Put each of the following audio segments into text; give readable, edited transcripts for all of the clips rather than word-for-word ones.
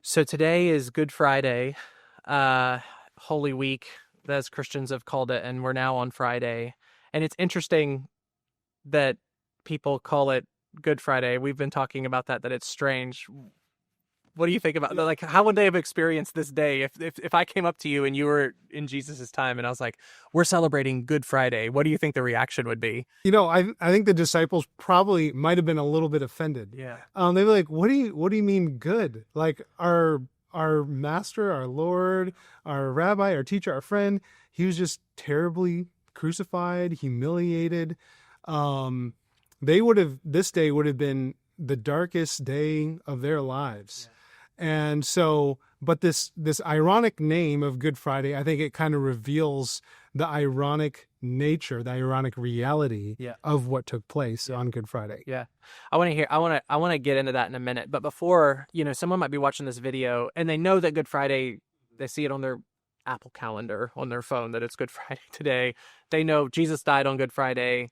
So today is Good Friday, Holy Week, as Christians have called it, and we're now on Friday. And it's interesting that people call it Good Friday. We've been talking about that it's strange. What do you think about that? Like, how would they have experienced this day if I came up to you and you were in Jesus's time and I was like, we're celebrating Good Friday? What do you think the reaction would be? I think the disciples probably might have been a little bit offended. Yeah. They were like, what do you mean good? Like our master, our Lord, our rabbi, our teacher, our friend, he was just terribly crucified, humiliated. This day would have been the darkest day of their lives. Yeah. And so, but this ironic name of Good Friday, I think it kind of reveals the ironic nature, the ironic reality of what took place on Good Friday. Yeah. I want to get into that in a minute. But before, someone might be watching this video and they know that Good Friday, they see it on their Apple calendar on their phone that it's Good Friday today. They know Jesus died on Good Friday.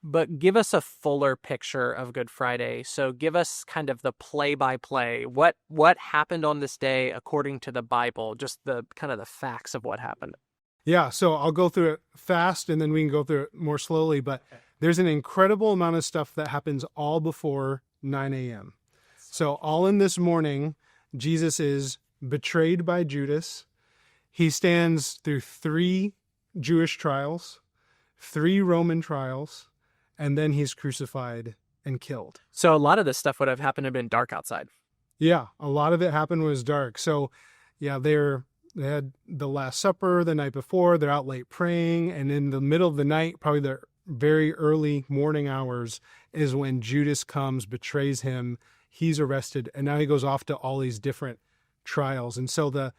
But give us a fuller picture of Good Friday. So give us kind of the play-by-play. What happened on this day according to the Bible? Just the kind of the facts of what happened. Yeah, so I'll go through it fast and then we can go through it more slowly. But there's an incredible amount of stuff that happens all before 9 a.m. So all in this morning, Jesus is betrayed by Judas. He stands through 3 Jewish trials, 3 Roman trials, and then he's crucified and killed. So a lot of this stuff would have happened to have been dark outside. Yeah, a lot of it happened was dark. So yeah, they had the Last Supper the night before. They're out late praying. And in the middle of the night, probably the very early morning hours, is when Judas comes, betrays him. He's arrested. And now he goes off to all these different trials. And so the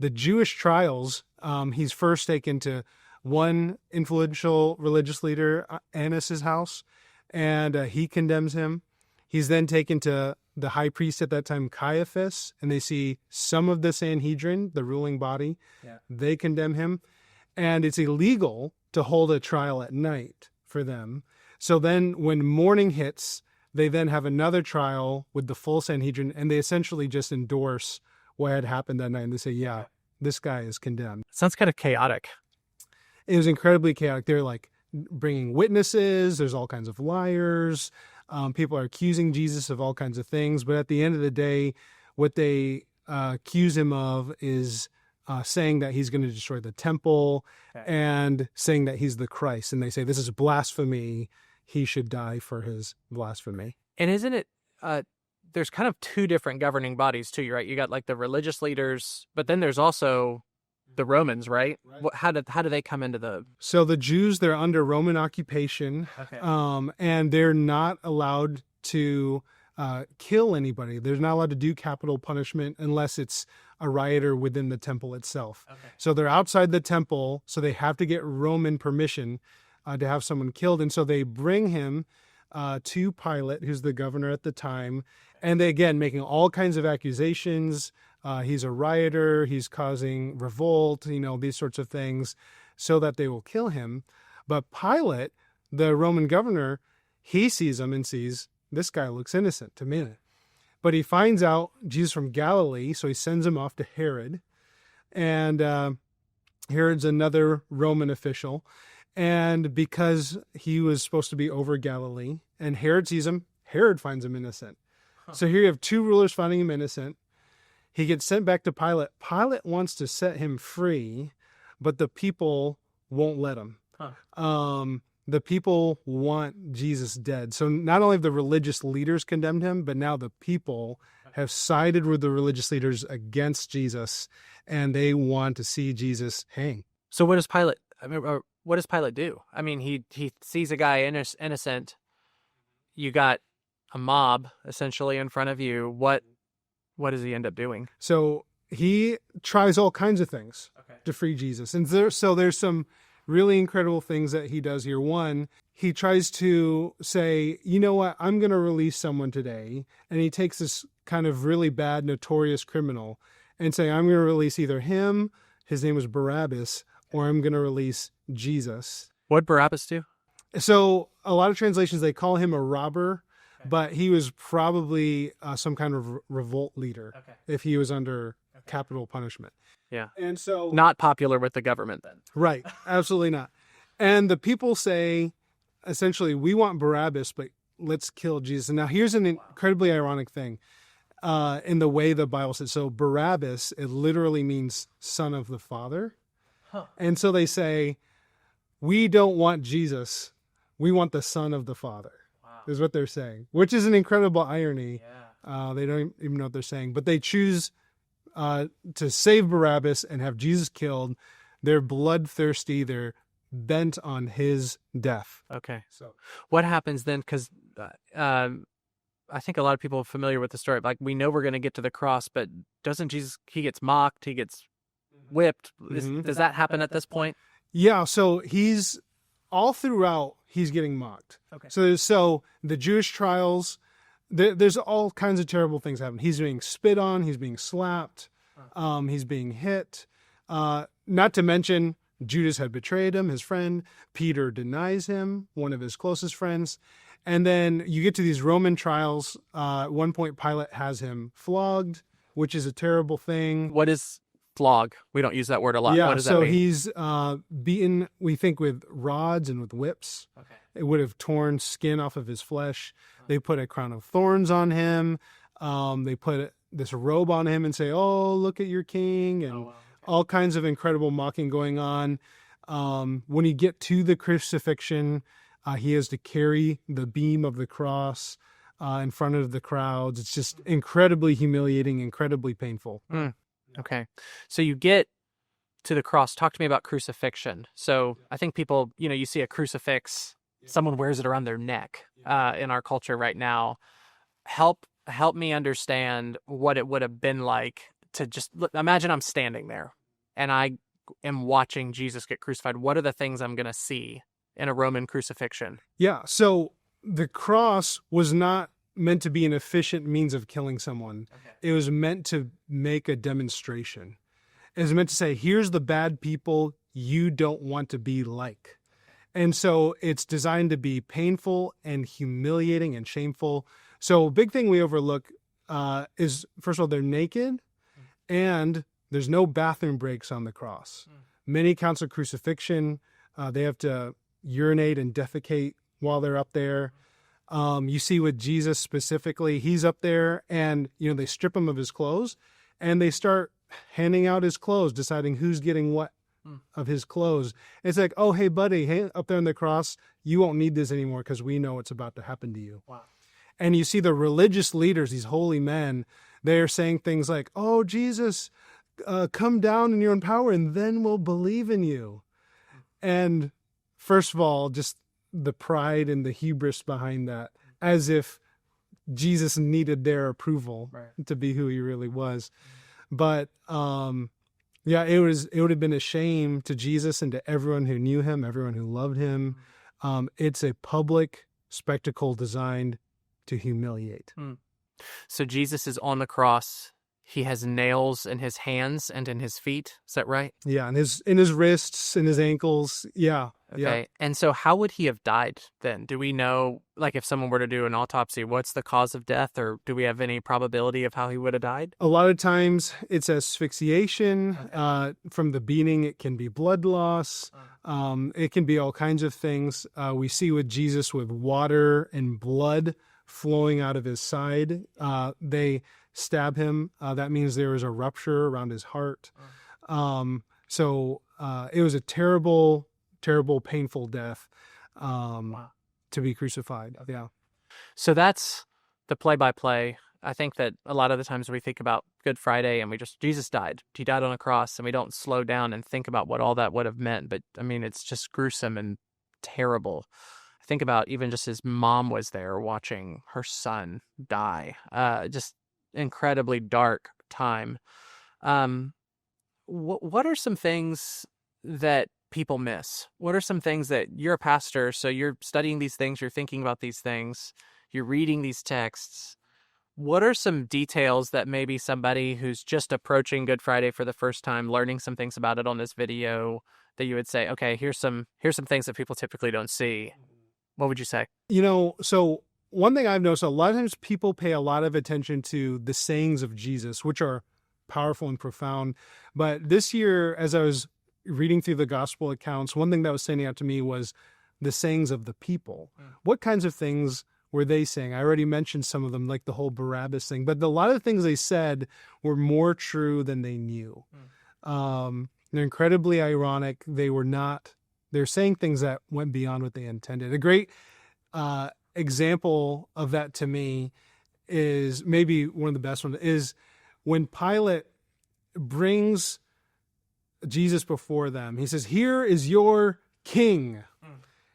Jewish trials, he's first taken to one influential religious leader, Annas' house, and he condemns him. He's then taken to the high priest at that time, Caiaphas, and they see some of the Sanhedrin, the ruling body. Yeah. They condemn him. And it's illegal to hold a trial at night for them. So then when morning hits, they then have another trial with the full Sanhedrin, and they essentially just endorse what had happened that night. And they say, yeah, this guy is condemned. Sounds kind of chaotic. It was incredibly chaotic. They're like bringing witnesses. There's all kinds of liars. People are accusing Jesus of all kinds of things. But at the end of the day, what they accuse him of is saying that he's going to destroy the temple and saying that he's the Christ. And they say, this is blasphemy. He should die for his blasphemy. And isn't it, there's kind of 2 different governing bodies too, right? You got like the religious leaders, but then there's also the Romans, right? How do they come into the... So the Jews, they're under Roman occupation, and they're not allowed to kill anybody. They're not allowed to do capital punishment unless it's a rioter within the temple itself. Okay. So they're outside the temple, so they have to get Roman permission to have someone killed. And so they bring him to Pilate, who's the governor at the time, and they, again, making all kinds of accusations. He's a rioter, he's causing revolt, these sorts of things, so that they will kill him. But Pilate, the Roman governor, he sees him and sees, this guy looks innocent to me. But he finds out Jesus from Galilee, so he sends him off to Herod. And Herod's another Roman official. And because he was supposed to be over Galilee, and Herod sees him, Herod finds him innocent. So here you have 2 rulers finding him innocent. He gets sent back to Pilate. Pilate wants to set him free, but the people won't let him. The people want Jesus dead. So not only have the religious leaders condemned him, but now the people have sided with the religious leaders against Jesus, and they want to see Jesus hang. So what does Pilate do? I mean, he sees a guy innocent. You got a mob essentially in front of you. What does he end up doing? So he tries all kinds of things to free Jesus. And there's some really incredible things that he does here. One, he tries to say, you know what, I'm going to release someone today. And he takes this kind of really bad, notorious criminal and say, I'm going to release either him, his name was Barabbas, or I'm going to release Jesus. What'd Barabbas do? So a lot of translations, they call him a robber. but he was probably some kind of revolt leader if he was under capital punishment. Yeah. And so Not popular with the government then. right, absolutely not. And the people say, essentially, we want Barabbas, but let's kill Jesus. And now here's an incredibly ironic thing in the way the Bible says. So Barabbas, it literally means son of the Father. Huh. And so they say, we don't want Jesus. We want the son of the Father, is what they're saying, which is an incredible irony. Yeah. They don't even know what they're saying, but they choose to save Barabbas and have Jesus killed. They're bloodthirsty. They're bent on his death. Okay. So What happens then? Because I think a lot of people are familiar with the story. Like, we know we're going to get to the cross, but doesn't Jesus, he gets mocked, he gets whipped. Does that happen at this point? yeah, so he's all throughout, he's getting mocked. Okay. So the Jewish trials, there's all kinds of terrible things happen. He's being spit on, he's being slapped, he's being hit. Not to mention, Judas had betrayed him, his friend. Peter denies him, one of his closest friends. And then you get to these Roman trials. At one point, Pilate has him flogged, which is a terrible thing. What is flog? We don't use that word a lot. Yeah, What does so that mean? he's beaten, we think, with rods and with whips. Okay. It would have torn skin off of his flesh. They put a crown of thorns on him. They put this robe on him and say, oh, look at your king, and all kinds of incredible mocking going on. When you get to the crucifixion, he has to carry the beam of the cross in front of the crowds. It's just incredibly humiliating, incredibly painful. Okay. So you get to the cross. Talk to me about crucifixion. So I think people, you see a crucifix, someone wears it around their neck in our culture right now. Help me understand what it would have been like to just imagine I'm standing there and I am watching Jesus get crucified. What are the things I'm going to see in a Roman crucifixion? Yeah, so the cross was not meant to be an efficient means of killing someone. Okay. It was meant to make a demonstration. It was meant to say, here's the bad people you don't want to be like. And so it's designed to be painful and humiliating and shameful. So a big thing we overlook is, first of all, they're naked and there's no bathroom breaks on the cross. Many accounts of crucifixion, they have to urinate and defecate while they're up there. You see with Jesus specifically, he's up there and, they strip him of his clothes and they start handing out his clothes, deciding who's getting what of his clothes. It's like, oh, hey, buddy, hey, up there on the cross, you won't need this anymore because we know what's about to happen to you. Wow. And you see the religious leaders, these holy men, they're saying things like, oh, Jesus, come down in your own power and then we'll believe in you. And first of all, just the pride and the hubris behind that, as if Jesus needed their approval to be who he really was. But yeah, it would have been a shame to Jesus and to everyone who knew him, everyone who loved him. It's a public spectacle designed to humiliate. So Jesus is on the cross. He has nails in his hands and in his feet. Is that right? Yeah, and in his wrists, in his ankles. Yeah. Okay. Yeah. And so how would he have died then? Do we know, like if someone were to do an autopsy, what's the cause of death, or do we have any probability of how he would have died? A lot of times it's asphyxiation. From the beating, it can be blood loss. It can be all kinds of things. We see with Jesus with water and blood flowing out of his side. They stab him. That means there was a rupture around his heart. So it was a terrible, terrible, painful death to be crucified. Yeah. So that's the play-by-play. I think that a lot of the times we think about Good Friday and Jesus died. He died on a cross, and we don't slow down and think about what all that would have meant. But I mean, it's just gruesome and terrible. Think about even just his mom was there watching her son die. Just incredibly dark time. What are some things that people miss? What are some things that you're a pastor, so you're studying these things, you're thinking about these things, you're reading these texts. What are some details that maybe somebody who's just approaching Good Friday for the first time, learning some things about it on this video, that you would say, okay, here's some things that people typically don't see? What would you say? So one thing I've noticed, a lot of times people pay a lot of attention to the sayings of Jesus, which are powerful and profound. But this year, as I was reading through the gospel accounts, one thing that was standing out to me was the sayings of the people. What kinds of things were they saying? I already mentioned some of them, like the whole Barabbas thing, but a lot of the things they said were more true than they knew. They're incredibly ironic. They're saying things that went beyond what they intended. A great example of that to me is, maybe one of the best ones, is when Pilate brings Jesus before them. He says, "Here is your king."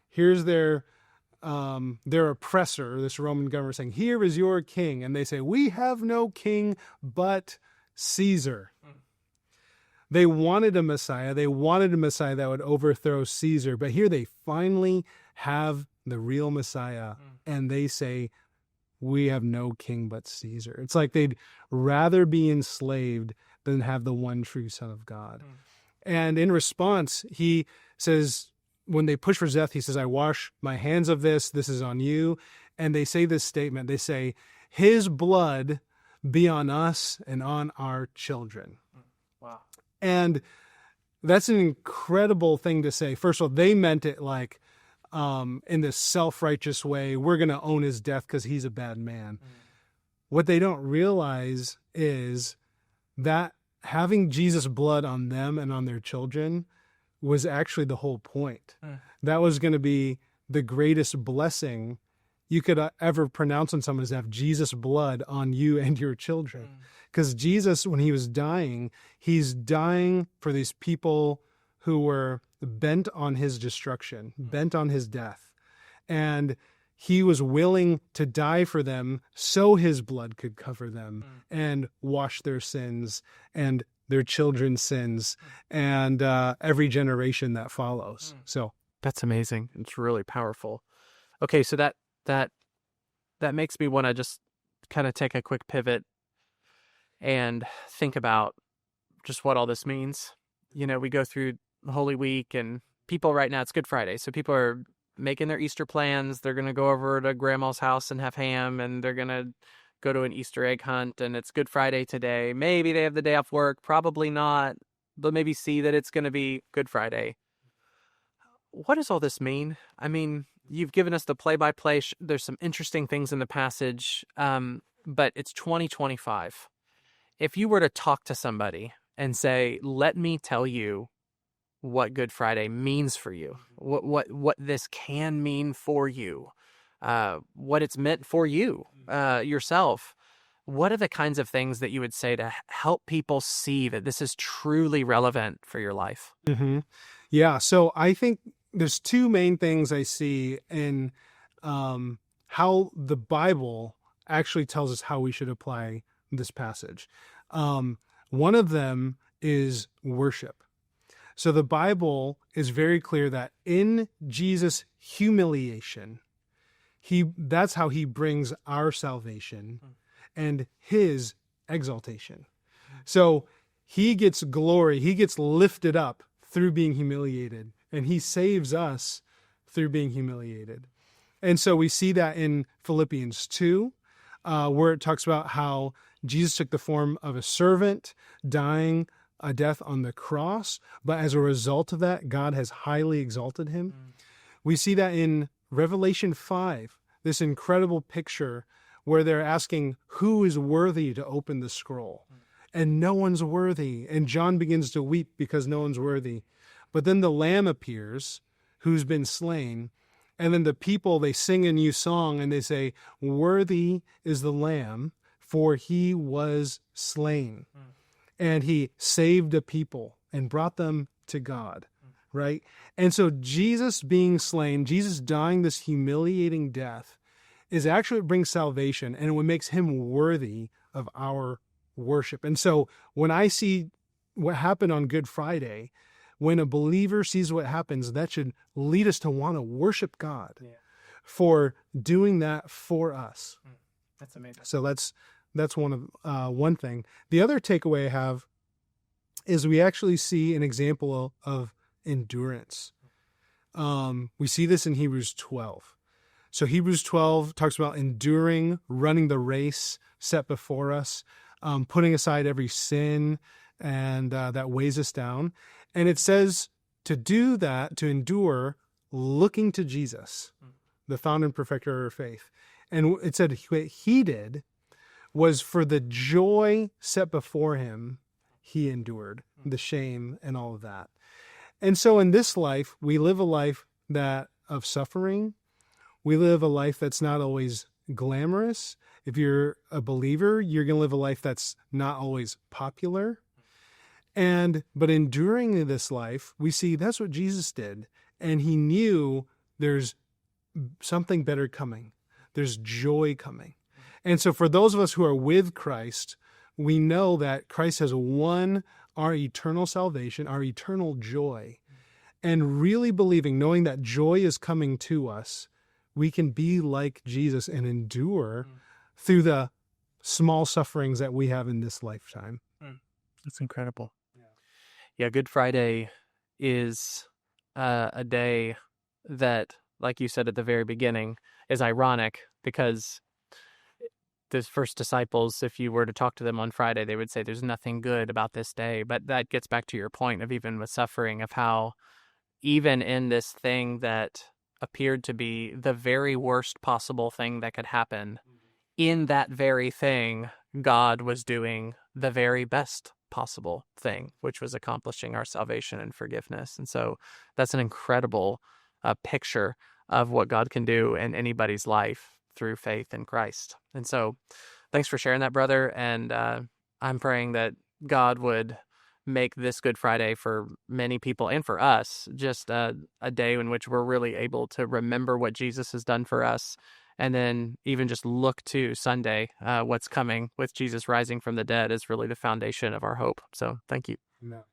Here's their oppressor, this Roman governor, saying, "Here is your king." And they say, "We have no king but Caesar." They wanted a Messiah. They wanted a Messiah that would overthrow Caesar. But here they finally have the real Messiah. And they say, "We have no king but Caesar." It's like they'd rather be enslaved than have the one true Son of God. And in response, he says, when they push for death, he says, "I wash my hands of this. This is on you." And they say this statement. They say, "His blood be on us and on our children." Wow. And that's an incredible thing to say. First of all, they meant it like in this self-righteous way. We're going to own his death because he's a bad man. What they don't realize is that having Jesus' blood on them and on their children was actually the whole point. That was going to be the greatest blessing you could ever pronounce on someone, is to have Jesus' blood on you and your children. Because Jesus, when he was dying, he's dying for these people who were bent on his destruction, bent on his death. And he was willing to die for them so his blood could cover them and wash their sins and their children's sins and every generation that follows. So that's amazing. It's really powerful. Okay, so that makes me want to just kind of take a quick pivot and think about just what all this means. You know, we go through Holy Week, and people right now, it's Good Friday, so people are making their Easter plans. They're going to go over to grandma's house and have ham, and they're going to go to an Easter egg hunt, and it's Good Friday today. Maybe they have the day off work, probably not, but maybe see that it's going to be Good Friday. What does all this mean? I mean, you've given us the play-by-play. There's some interesting things in the passage, but it's 2025. If you were to talk to somebody and say, "Let me tell you what Good Friday means for you, what this can mean for you, what it's meant for you yourself," what are the kinds of things that you would say to help people see that this is truly relevant for your life? Yeah, so I think there's two main things I see in how the Bible actually tells us how we should apply this passage. One of them is worship. So the Bible is very clear that in Jesus' humiliation, that's how he brings our salvation and his exaltation. So he gets glory, he gets lifted up through being humiliated, and he saves us through being humiliated. And so we see that in Philippians 2, where it talks about how Jesus took the form of a servant, dying a death on the cross, but as a result of that, God has highly exalted him. We see that in Revelation 5, this incredible picture where they're asking, who is worthy to open the scroll? And no one's worthy. And John begins to weep because no one's worthy. But then the Lamb appears, who's been slain. And then the people, they sing a new song and they say, "Worthy is the Lamb, for he was slain." And he saved a people and brought them to God, right? And so Jesus being slain, Jesus dying this humiliating death, is actually what brings salvation, and what makes him worthy of our worship. And so when I see what happened on Good Friday, when a believer sees what happens, that should lead us to want to worship God for doing that for us. That's amazing. So that's one thing. The other takeaway I have is we actually see an example of endurance. We see this in Hebrews 12. So Hebrews 12 talks about enduring, running the race set before us, putting aside every sin and that weighs us down. And it says to do that, to endure, looking to Jesus, the founder and perfecter of our faith. And it said what he did was for the joy set before him, he endured the shame and all of that. And so in this life, we live a life that of suffering. We live a life that's not always glamorous. If you're a believer, you're going to live a life that's not always popular. But enduring this life, we see that's what Jesus did. And he knew there's something better coming. There's joy coming. And so for those of us who are with Christ, we know that Christ has won our eternal salvation, our eternal joy. And really believing, knowing that joy is coming to us, we can be like Jesus and endure through the small sufferings that we have in this lifetime. That's incredible. Yeah, Good Friday is a day that, like you said at the very beginning, is ironic because the first disciples, if you were to talk to them on Friday, they would say there's nothing good about this day. But that gets back to your point of even with suffering, of how even in this thing that appeared to be the very worst possible thing that could happen, in that very thing, God was doing the very best possible thing, which was accomplishing our salvation and forgiveness. And so that's an incredible picture of what God can do in anybody's life through faith in Christ. And so thanks for sharing that, brother. And I'm praying that God would make this Good Friday for many people and for us just a day in which we're really able to remember what Jesus has done for us, and then even just look to Sunday, what's coming with Jesus rising from the dead is really the foundation of our hope. So thank you. No.